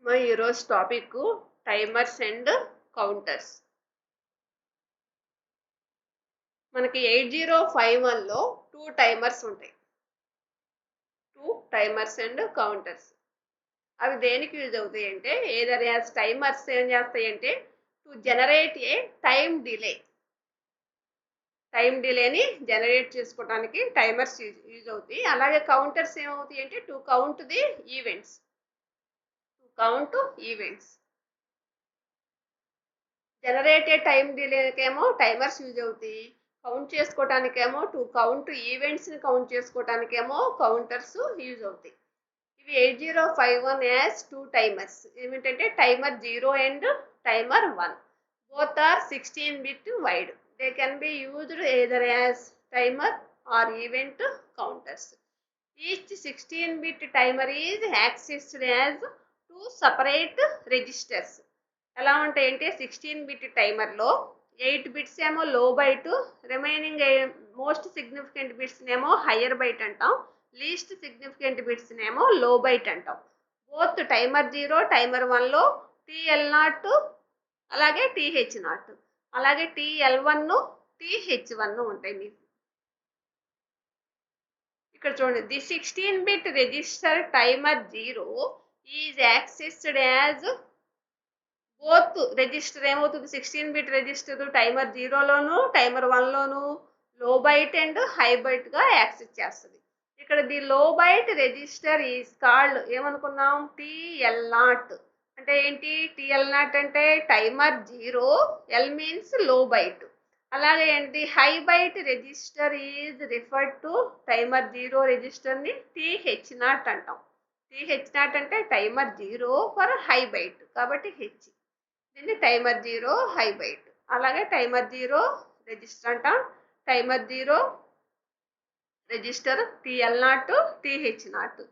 మా ఈరోజు topic timers and counters. మనకి 8051లో 2 టైమర్స్ ఉంటాయి. 2 టైమర్స్ అండ్ కౌంటర్స్. అవి దేనికి యూజ్ అవుతాయి అంటే ఏదర్ యాజ్ టైమర్స్ ఏం చేస్తాయంటే to generate a time delay. Time డిలేని జనరేట్ చేసుకోవడానికి టైమర్స్ యూజ్ అవుతాయి. అలాగే కౌంటర్స్ ఏమవుతాయి అంటే to count the events. To count events. Generated time డిలేకేమో టైమర్స్ యూజ్ అవుతాయి. కౌంట్ చేసుకోవటానికేమో టు కౌంట్ ఈవెంట్స్ని కౌంట్ చేసుకోవటానికేమో కౌంటర్స్ యూజ్ అవుతాయి. ఇవి 8051 యాజ్ 2 టైమర్స్. ఏమిటంటే timer 0 and timer 1. Both are 16 bit wide. They can be used either as timer or event counters. Each 16 bit timer is accessed as 2 separate registers. ఎలా ఉంటాయంటే 16 bit టైమర్లో 8 bits ఏమో low byte, remaining most significant bits ఏమో higher byte అంటాం, least significant bits ఏమో low byte అంటాం. Both timer 0 timer 1లో TL0 అలాగే TH0 అలాగే TL1 TH1 ఉంటాయి. మీకు ఇక్కడ చూడండి, the 16 bit register timer 0 is accessed as both register. ఏమవుతుంది 16 బిట్ రిజిస్టర్ టైమర్ 0లోను టైమర్ 1లోను లో బైట్ అండ్ హై బైట్గా యాక్సెస్ చేస్తుంది. ఇక్కడ the low byte register is called ఏమనుకున్నాం TL0. అంటే ఏంటి TL0 అంటే timer 0, L means low byte. అలాగే ఏంటి high byte register is referred to timer 0 రిజిస్టర్ని TH0 అంటాం. TH0 అంటే టైమర్ 0 ఫర్ హై బైట్ కాబట్టి హెచ్. దీన్ని టైమర్ 0 హై బైట్. అలాగే టైమర్ 0 రిజిస్టర్ అంటాం. Timer 0 register TL0 TH0.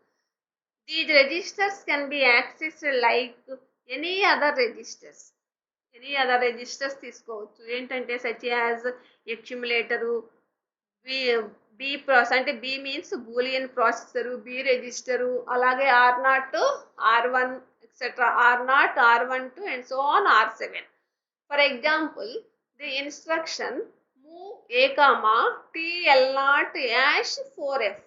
These registers can be accessed like any other registers. Any other registers తీసుకోవచ్చు. ఏంటంటే such as accumulator, B process అంటే B means Boolean processor, B register, అలాగే R0, R1 etcetera, R0, R12 and so on R7. For example the instruction move A comma TL0 hash 4F.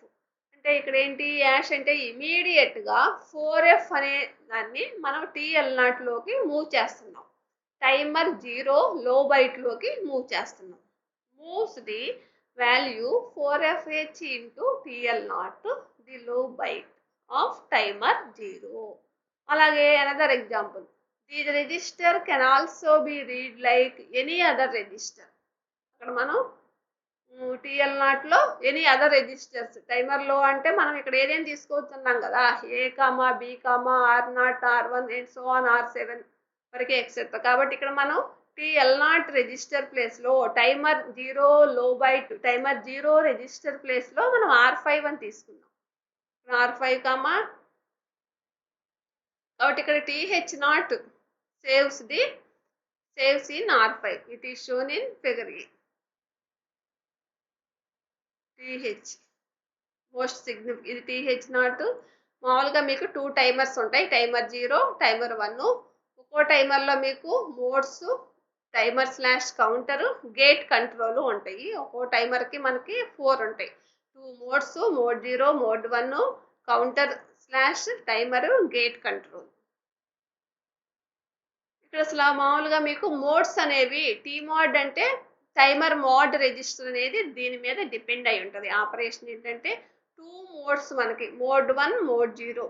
అంటే ఇక్కడ ఏంటి ash అంటే ఇమీడియట్గా 4F అనే దాన్ని మనం TL0లోకి మూవ్ చేస్తున్నాం. టైమర్ 0 లో బైట్లోకి మూవ్ చేస్తున్నాం. Moves the value 4FH into TL0 the low byte of timer 0. అలాగే another example, the register can also be read like any other register. అక్కడ మనం TL0లో ఎనీ అదర్ రిజిస్టర్స్ టైమర్లో అంటే మనం ఇక్కడ ఏదేం తీసుకోవచ్చున్నాం కదా, A comma B comma R0, R1 and so on R7 వరకే ఎక్సెట్రా. కాబట్టి ఇక్కడ మనం TL0 రిజిస్టర్ ప్లేస్లో టైమర్ 0 లో బైట్ టైమర్ 0 రిజిస్టర్ ప్లేస్లో మనం R5 అని తీసుకున్నాం. R5 కామా కాబట్టి ఇక్కడ TH0 saves in R5. It is shown in figure A. TH most significant ఇది TH0. మామూలుగా మీకు 2 టైమర్స్ ఉంటాయి, టైమర్ 0 టైమర్ 1. ఒక్కో టైమర్లో మీకు modes, timer slash counter, gate control ఉంటాయి. ఒక్కో టైమర్కి మనకి 4 ఉంటాయి. 2 modes, mode 0, mode 1, counter slash timer, gate control. ఇక్కడ అసలు మామూలుగా మీకు మోడ్స్ అనేవి టీ మోడ్ అంటే టైమర్ మోడ్ రిజిస్టర్ అనేది దీని మీద డిపెండ్ అయి ఉంటుంది. ఆపరేషన్ ఏంటంటే 2 మోడ్స్ మనకి, మోడ్ 1, మోడ్ 0.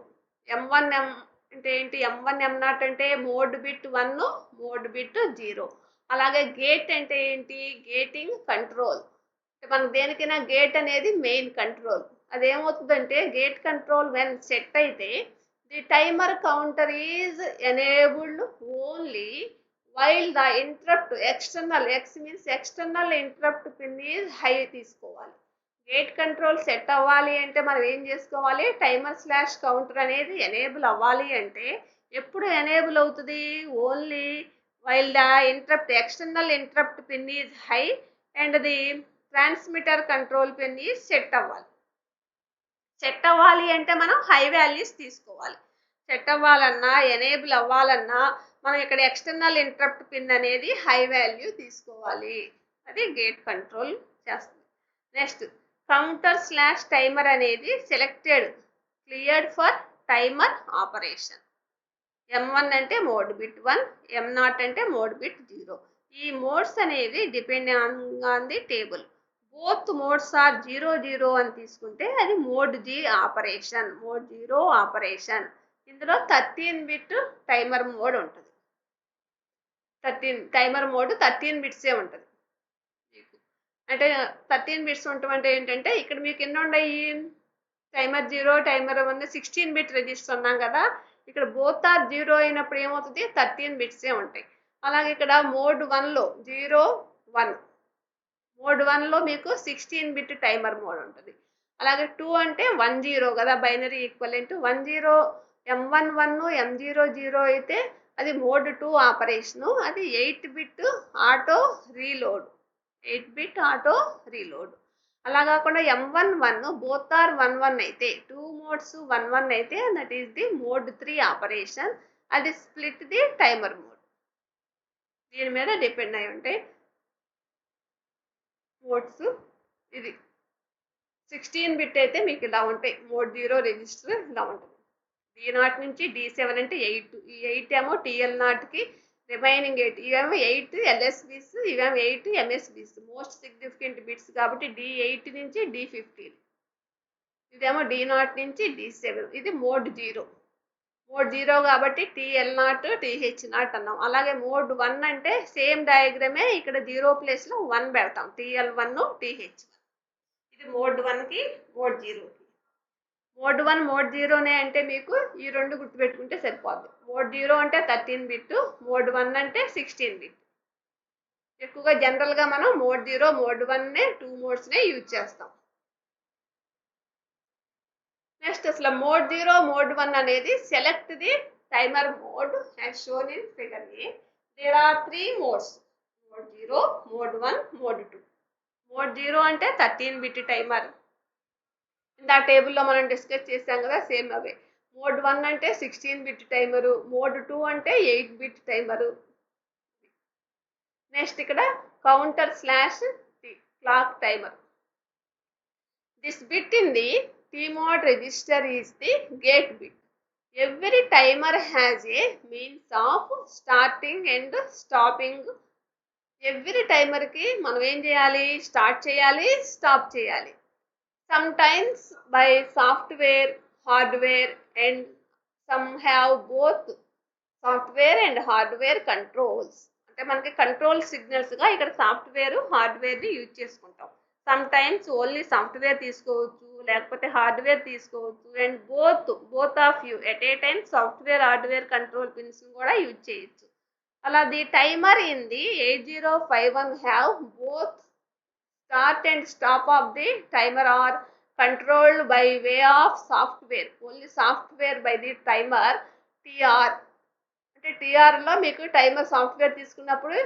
M1 M అంటే ఏంటి, M1 M0 అంటే మోడ్ బిట్ 1, మోడ్ బిట్ 0. అలాగే గేట్ అంటే ఏంటి, గేటింగ్ కంట్రోల్. మనకు దేనికైనా గేట్ అనేది మెయిన్ కంట్రోల్. అదేమవుతుందంటే గేట్ కంట్రోల్ వెన్ సెట్ అయితే the timer counter is enabled only while the interrupt external, X means external interrupt pin is high తీసుకోవాలి. Gate control set అవ్వాలి అంటే మనం ఏం చేసుకోవాలి, టైమర్ స్లాష్ కౌంటర్ అనేది ఎనేబుల్ అవ్వాలి అంటే ఎప్పుడు ఎనేబుల్ అవుతుంది, only while the interrupt external interrupt pin is high and the transmitter control pin is set అవ్వాలి. సెట్ అవ్వాలి అంటే మనం హై వాల్యూస్ తీసుకోవాలి. సెట్ అవ్వాలన్నా, ఎనేబుల్ అవ్వాలన్నా మనం ఇక్కడ ఎక్స్టర్నల్ ఇంటరప్ట్ పిన్ అనేది హై వాల్యూ తీసుకోవాలి. అది గేట్ కంట్రోల్ చేస్తుంది. నెక్స్ట్ కౌంటర్/టైమర్ అనేది selected cleared for timer operation. M1 అంటే మోడ్ బిట్ 1, M0 అంటే మోడ్ బిట్ 0. ఈ మోడ్స్ అనేవి depending on the table. Both modes are 0 అని తీసుకుంటే అది mode G operation, mode 0 operation. ఇందులో 13 బిట్ టైమర్ మోడ్ ఉంటుంది. టైమర్ మోడ్ 13 బిట్సే ఉంటుంది మీకు. అంటే 13 బిట్స్ ఉండటం ఏంటంటే ఇక్కడ మీకు ఎన్ని ఉన్నాయి, టైమర్ 0, టైమర్ 1 16 బిట్ రిజిస్టర్ ఉన్నాం కదా. ఇక్కడ బోత్ ఆర్ 0 అయినప్పుడు ఏమవుతుంది, 13 బిట్సే ఉంటాయి. అలాగే ఇక్కడ మోడ్ 1లో 0, 1, మోడ్ 1లో మీకు 16 బిట్ టైమర్ మోడ్ ఉంటుంది. అలాగే 2 అంటే 1, 0 కదా, బైనరీ ఈక్వలెంట్. 1, 0 M1, 1, M0, 0 అయితే అది మోడ్ 2 ఆపరేషను. అది 8 bit auto reload, 8 bit auto reload. అలా కాకుండా M1, 1 బోత్ ఆర్ 1, 1 అయితే, 2 మోడ్స్ 1, 1 అయితే that is the mode 3 operation. అది స్ప్లిట్ ది టైమర్ మోడ్. దీని మీద డిపెండ్ అయి ఉంటాయి మోడ్స్. ఇది 16 బిట్ అయితే మీకు ఇలా ఉంటాయి. మోడ్ 0 రిజిస్టర్ ఇలా ఉంటుంది. D0 నుంచి D7 అంటే 8. ఈ 8 ఏమో TL0కి, రిమైనింగ్ 8 ఇవేమో 8 LSBs, ఇవేమో 8 MSBs. మోస్ట్ సిగ్నిఫికెంట్ బిట్స్ కాబట్టి D8 నుంచి D15. ఇదేమో D0 నుంచి D7. ఇది మోడ్ 0. మోడ్ 0 కాబట్టి TL0, TH0 అన్నాం. అలాగే మోడ్ 1 అంటే సేమ్ డయాగ్రామే, ఇక్కడ 0 ప్లేస్లో 1 పెడతాం. TL1, TH1. ఇది మోడ్ 1కి, మోడ్ 0కి. మోడ్ 1, మోడ్ 0నే అంటే మీకు ఈ రెండు గుర్తుపెట్టుకుంటే సరిపోద్ది. మోడ్ 0 అంటే 13 బిట్, మోడ్ 1 అంటే 16 బిట్. ఎక్కువగా జనరల్గా మనం మోడ్ 0, మోడ్ 1నే 2 మోడ్స్నే యూజ్ చేస్తాం. నెక్స్ట్ అసలు మోడ్ 0, మోడ్ 1 అనేది select the timer mode as shown in figure A. There are 3 modes, mode 0, mode 1, mode 2. Mode 0 అంటే 13 బిట్ టైమర్. ఇందా టేబుల్లో మనం డిస్కస్ చేసాం కదా, సేమ్ అవే. మోడ్ 1 అంటే 16 బిట్ టైమరు, మోడ్ 2 అంటే 8 బిట్ టైమరు. నెక్స్ట్ ఇక్కడ counter clock timer. This bit in the T-mod register is the gate bit. Every timer has a means of starting and stopping. Every timer కి మనం ఏం చేయాలి, start చేయాలి, stop చేయాలి. Sometimes by software, hardware, and some have both software and hardware controls. అంటే మనకి control సిగ్నల్స్గా ఇక్కడ సాఫ్ట్వేర్, హార్డ్వేర్ని యూజ్ చేసుకుంటాం. సమ్ టైమ్స్ ఓన్లీ సాఫ్ట్వేర్ తీసుకోవచ్చు, లేకపోతే హార్డ్వేర్ తీసుకోవచ్చు. And both of you at a time software, hardware control pins కూడా యూజ్ చేయొచ్చు. అలా the timer in the 8051 have both start and stop of the timer are controlled by way of software. Only software by the timer. TR అంటే TRలో మీకు timer software తీసుకున్నప్పుడు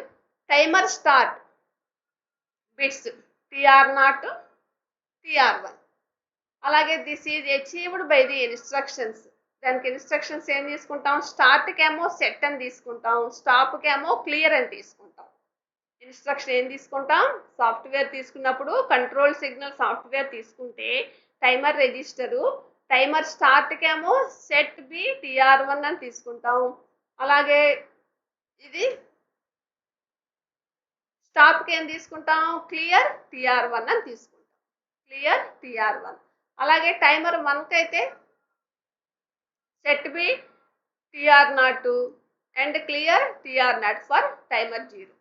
timer start bits TR0, TR1. అలాగే this is achieved by the instructions. దానికి instructions ఏం తీసుకుంటాం, స్టార్ట్కేమో set అని తీసుకుంటాం, స్టాప్కేమో క్లియర్ అని తీసుకుంటాం. ఇన్స్ట్రక్షన్ ఏం తీసుకుంటాం, సాఫ్ట్వేర్ తీసుకున్నప్పుడు కంట్రోల్ సిగ్నల్ సాఫ్ట్వేర్ తీసుకుంటే టైమర్ రిజిస్టరు, టైమర్ స్టార్ట్కేమో సెట్ బి TR1 అని తీసుకుంటాం. అలాగే ఇది స్టాప్కి ఏం తీసుకుంటాం, క్లియర్ TR1 అని తీసుకుంటాం, క్లియర్ TR1. అలాగే టైమర్ 1కి అయితే set B TR0 and clear TR0 for timer 0.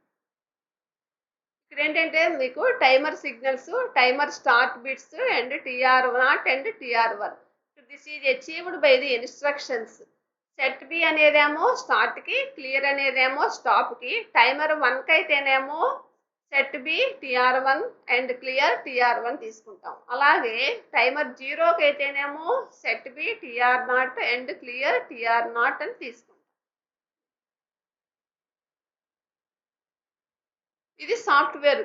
ఇక్కడ ఏంటంటే మీకు timer signals, timer start bits and TR0 and TR1. This is achieved by the instructions. Set B అనేదేమో స్టార్ట్కి, క్లియర్ అనేదేమో స్టాప్కి. టైమర్ 1కి అయితేనేమో set B TR1 and clear TR1 తీసుకుంటాం. అలాగే టైమర్ 0కి అయితేనేమో set B TR0 and clear TR0 అని తీసుకుంటాం. ఇది software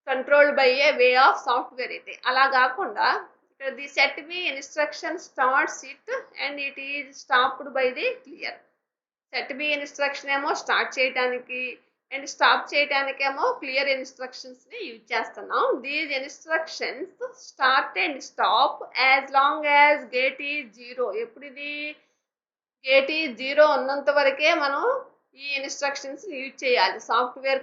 control by A way of software అయితే. అలా కాకుండా The set B instruction starts it and it is stopped by the clear. Set B instruction ఏమో స్టార్ట్ చేయడానికి అండ్ స్టాప్ చేయడానికేమో క్లియర్ ఇన్స్ట్రక్షన్స్ ని use చేస్తున్నాం. These instructions start and stop as long as gate is 0. ఎప్పుడు ఇది gate is 0 ఉన్నంత వరకే మనం ఈ ఇన్స్ట్రక్షన్స్ యూజ్ చేయాలి. సాఫ్ట్వేర్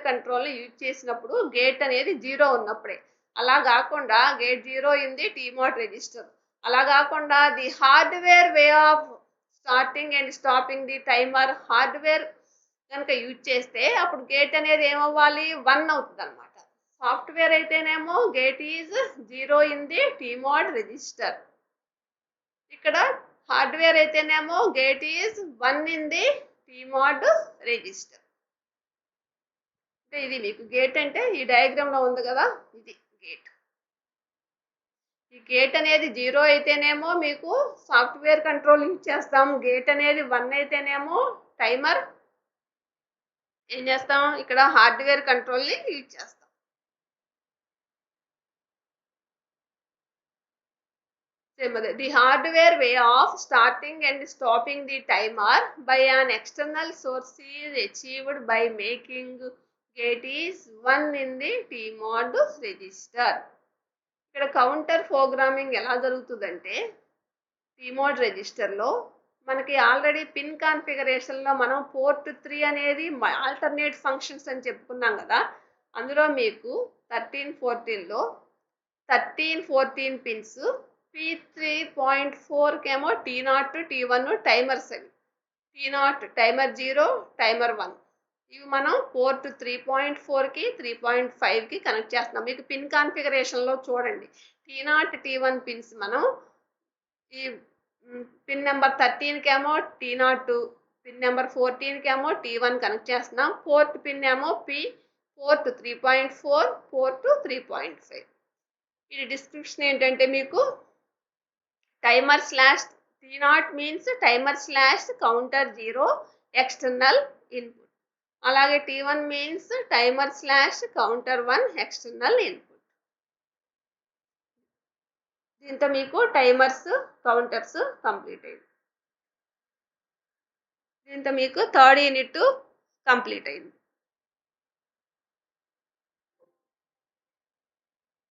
కంట్రోల్ని యూజ్ చేసినప్పుడు గేట్ అనేది 0 ఉన్నప్పుడే. అలా కాకుండా gate 0 in the TMOD register. అలా కాకుండా the hardware way of starting and stopping the timer hardware కనుక యూజ్ చేస్తే అప్పుడు గేట్ అనేది ఏమవ్వాలి 1 అవుతుంది అనమాట. సాఫ్ట్వేర్ అయితేనేమో gate is 0 in the TMOD register. ఇక్కడ హార్డ్వేర్ అయితేనేమో gate is 1 in the TMOD register. అంటే ఇది మీకు గేట్ అంటే ఈ డయాగ్రామ్ లో ఉంది కదా, ఇది గేట్. ఈ గేట్ అనేది 0 అయితేనేమో మీకు సాఫ్ట్వేర్ కంట్రోల్ యూజ్ చేస్తాం. గేట్ అనేది 1 అయితేనేమో టైమర్ ఏం చేస్తాం, ఇక్కడ హార్డ్వేర్ కంట్రోల్ని యూజ్ చేస్తాం. The hardware way of starting and stopping the timer by an external source is achieved by making gate is 1 in the TMOD register. ఇక్కడ కౌంటర్ ప్రోగ్రామింగ్ ఎలా జరుగుతుందంటే టీమోడ్ రిజిస్టర్లో మనకి ఆల్రెడీ పిన్ కాన్ఫిగరేషన్లో మనం పోర్ట్ 3 అనేది ఆల్టర్నేట్ ఫంక్షన్స్ అని చెప్పుకున్నాం కదా. అందులో మీకు 13-14లో 13-14 పిన్స్ P3.4 కేమో T0 T1 టైమర్స్ అవి. T0 టైమర్ 0 టైమర్ 1 ఇవి మనం పోర్ట్ 3.4కి 3.5కి కనెక్ట్ చేస్తున్నాం. మీకు పిన్ కాన్ఫిగరేషన్లో చూడండి T0 T1 పిన్స్ మనం ఈ పిన్ నెంబర్ 13కేమో T0, పిన్ నెంబర్ 14కేమో T1 కనెక్ట్ చేస్తున్నాం. పోర్ట్ పిన్ ఏమో పోర్ట్ 3.4 పోర్ట్ 3.5. ఇది డిస్క్రిప్షన్ ఏంటంటే మీకు timer slash T0 means timer slash counter 0 external input. అలాగే T1 means timer slash counter 1 external input. దీంతో మీకు టైమర్స్ కౌంటర్స్ కంప్లీట్ అయింది. దీంతో మీకు థర్డ్ యూనిట్ కంప్లీట్ అయింది.